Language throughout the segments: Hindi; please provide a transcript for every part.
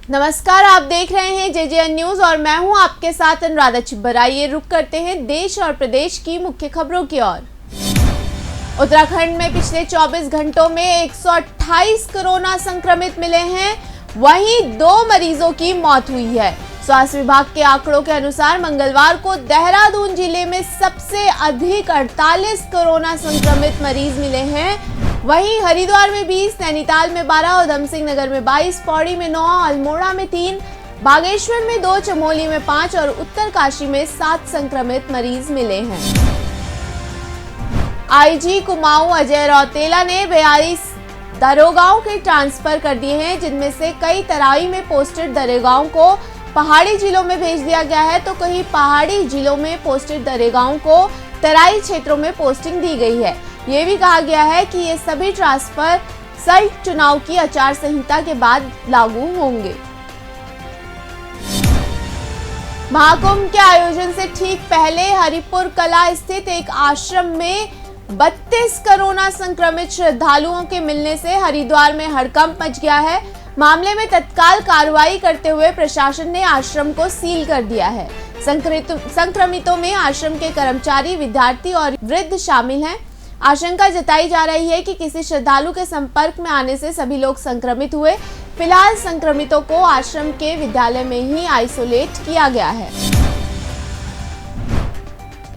नमस्कार, आप देख रहे हैं जेजेएन न्यूज और मैं हूं आपके साथ अनुराधा छिब्बर। आइए रुक करते हैं देश और प्रदेश की मुख्य खबरों की ओर। उत्तराखंड में पिछले 24 घंटों में 128 कोरोना संक्रमित मिले हैं, वहीं 2 मरीजों की मौत हुई है। स्वास्थ्य विभाग के आंकड़ों के अनुसार मंगलवार को देहरादून जिले में सबसे अधिक 48 कोरोना संक्रमित मरीज मिले हैं। वहीं हरिद्वार में 20, नैनीताल में 12, उधम सिंह नगर में 22, पौड़ी में 9, अल्मोड़ा में 3, बागेश्वर में 2, चमोली में 5 और उत्तरकाशी में 7 संक्रमित मरीज मिले हैं। आईजी कुमाऊं अजय रौतेला ने 42 दरोगाओं के ट्रांसफर कर दिए हैं, जिनमें से कई तराई में पोस्टेड दरोगाओं को पहाड़ी जिलों में भेज दिया गया है, तो कहीं पहाड़ी जिलों में पोस्टेड दरोगाओं को तराई क्षेत्रों में पोस्टिंग दी गई है। ये भी कहा गया है कि ये सभी ट्रांसफर सल्ट चुनाव की आचार संहिता के बाद लागू होंगे। महाकुंभ के आयोजन से ठीक पहले हरिपुर कला स्थित एक आश्रम में 32 कोरोना संक्रमित श्रद्धालुओं के मिलने से हरिद्वार में हड़कंप मच गया है। मामले में तत्काल कार्रवाई करते हुए प्रशासन ने आश्रम को सील कर दिया है। संक्रमितों में आश्रम के कर्मचारी, विद्यार्थी और वृद्ध शामिल हैं। आशंका जताई जा रही है कि किसी श्रद्धालु के संपर्क में आने से सभी लोग संक्रमित हुए। फिलहाल संक्रमितों को आश्रम के विद्यालय में ही आइसोलेट किया गया है।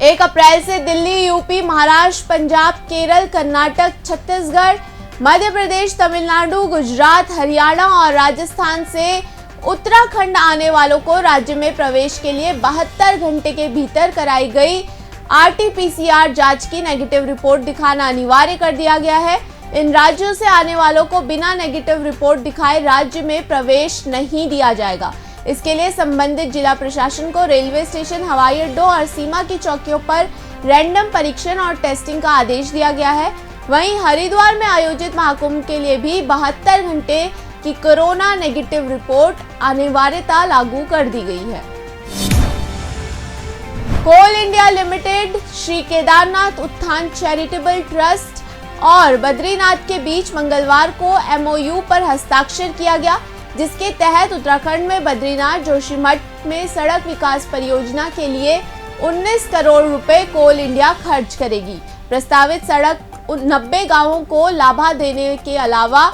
1 अप्रैल से दिल्ली, यूपी, महाराष्ट्र, पंजाब, केरल, कर्नाटक, छत्तीसगढ़, मध्य प्रदेश, तमिलनाडु, गुजरात, हरियाणा और राजस्थान से उत्तराखंड आने वालों को राज्य में प्रवेश के लिए 72 घंटे के भीतर कराई गई RT-PCR जांच की नेगेटिव रिपोर्ट दिखाना अनिवार्य कर दिया गया है। इन राज्यों से आने वालों को बिना नेगेटिव रिपोर्ट दिखाए राज्य में प्रवेश नहीं दिया जाएगा। इसके लिए संबंधित जिला प्रशासन को रेलवे स्टेशन, हवाई अड्डों और सीमा की चौकियों पर रैंडम परीक्षण और टेस्टिंग का आदेश दिया गया है। वहीं हरिद्वार में आयोजित महाकुंभ के लिए भी 72 घंटे की कोरोना नेगेटिव रिपोर्ट अनिवार्यता लागू कर दी गई है। कोल इंडिया लिमिटेड, श्री केदारनाथ उत्थान चैरिटेबल ट्रस्ट और बद्रीनाथ के बीच मंगलवार को MOU पर हस्ताक्षर किया गया, जिसके तहत उत्तराखंड में बद्रीनाथ जोशीमठ में सड़क विकास परियोजना के लिए 19 करोड़ रुपए कोल इंडिया खर्च करेगी। प्रस्तावित सड़क 90 गांवों को लाभा देने के अलावा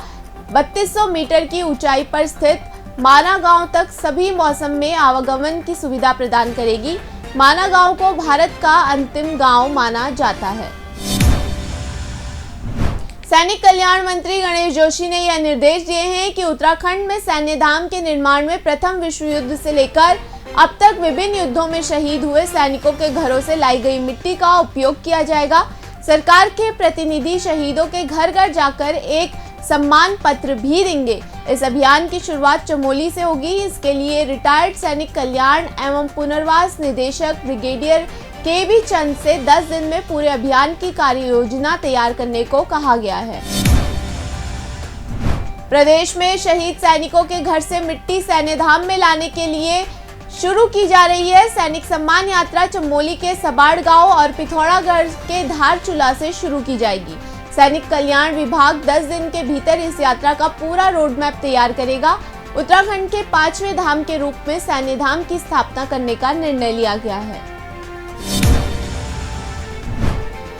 3200 मीटर की ऊंचाई पर स्थित माना गांव तक सभी मौसम में आवागमन की सुविधा प्रदान करेगी। माना गांव को भारत का अंतिम गांव माना जाता है। सैनिक कल्याण मंत्री गणेश जोशी ने यह निर्देश दिए हैं कि उत्तराखंड में सैन्य धाम के निर्माण में प्रथम विश्व युद्ध से लेकर अब तक विभिन्न युद्धों में शहीद हुए सैनिकों के घरों से लाई गई मिट्टी का उपयोग किया जाएगा। सरकार के प्रतिनिधि शहीदों के घर घर जाकर एक सम्मान पत्र भी देंगे। इस अभियान की शुरुआत चमोली से होगी। इसके लिए रिटायर्ड सैनिक कल्याण एवं पुनर्वास निदेशक ब्रिगेडियर KB चंद से 10 दिन में पूरे अभियान की कार्य योजना तैयार करने को कहा गया है। प्रदेश में शहीद सैनिकों के घर से मिट्टी सैन्य धाम में लाने के लिए शुरू की जा रही है। सैनिक सम्मान यात्रा चमोली के सबाड़ गांव और पिथौरागढ़ के धारचूला से शुरू की जाएगी। सैनिक कल्याण विभाग 10 दिन के भीतर इस यात्रा का पूरा रोड मैप तैयार करेगा। उत्तराखंड के 5वें धाम के रूप में सैन्य धाम की स्थापना करने का निर्णय लिया गया है।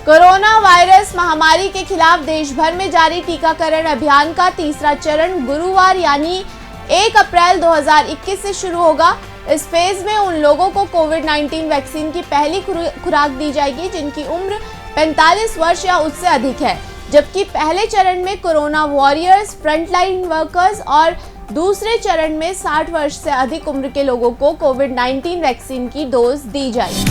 कोरोना वायरस महामारी के खिलाफ देश भर में जारी टीकाकरण अभियान का तीसरा चरण गुरुवार यानी 1 अप्रैल 2021 से शुरू होगा। इस फेज में उन लोगों को कोविड-19 वैक्सीन की पहली खुराक दी जाएगी जिनकी उम्र 45 वर्ष या उससे अधिक है, जबकि पहले चरण में कोरोना वॉरियर्स, फ्रंटलाइन वर्कर्स और दूसरे चरण में 60 वर्ष से अधिक उम्र के लोगों को कोविड-19 वैक्सीन की डोज दी जाएगी।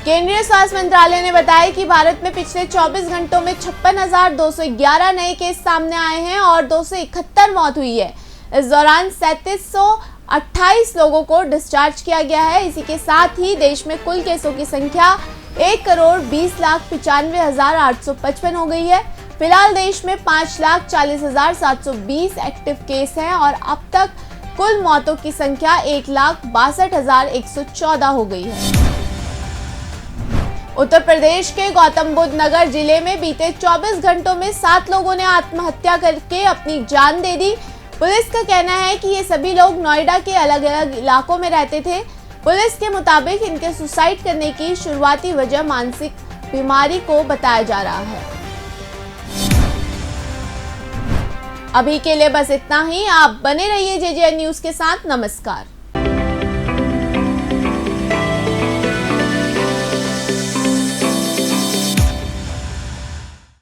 केंद्रीय स्वास्थ्य मंत्रालय ने बताया कि भारत में पिछले 24 घंटों में 56,211 नए केस सामने आए हैं और 271 मौत हुई है। इस दौरान 3728 लोगों को डिस्चार्ज किया गया है। इसी के साथ ही देश में कुल केसों की संख्या 1,20,95,855 हो गई है। फिलहाल देश में 5,40,720 एक्टिव केस हैं और अब तक कुल मौतों की संख्या 1,62,114 हो गई है। उत्तर प्रदेश के गौतम बुद्ध नगर जिले में बीते 24 घंटों में 7 लोगों ने आत्महत्या करके अपनी जान दे दी। पुलिस का कहना है कि ये सभी लोग नोएडा के अलग अलग इलाकों में रहते थे। पुलिस के मुताबिक इनके सुसाइड करने की शुरुआती वजह मानसिक बीमारी को बताया जा रहा है। अभी के लिए बस इतना ही। आप बने रहिए JJN न्यूज के साथ। नमस्कार।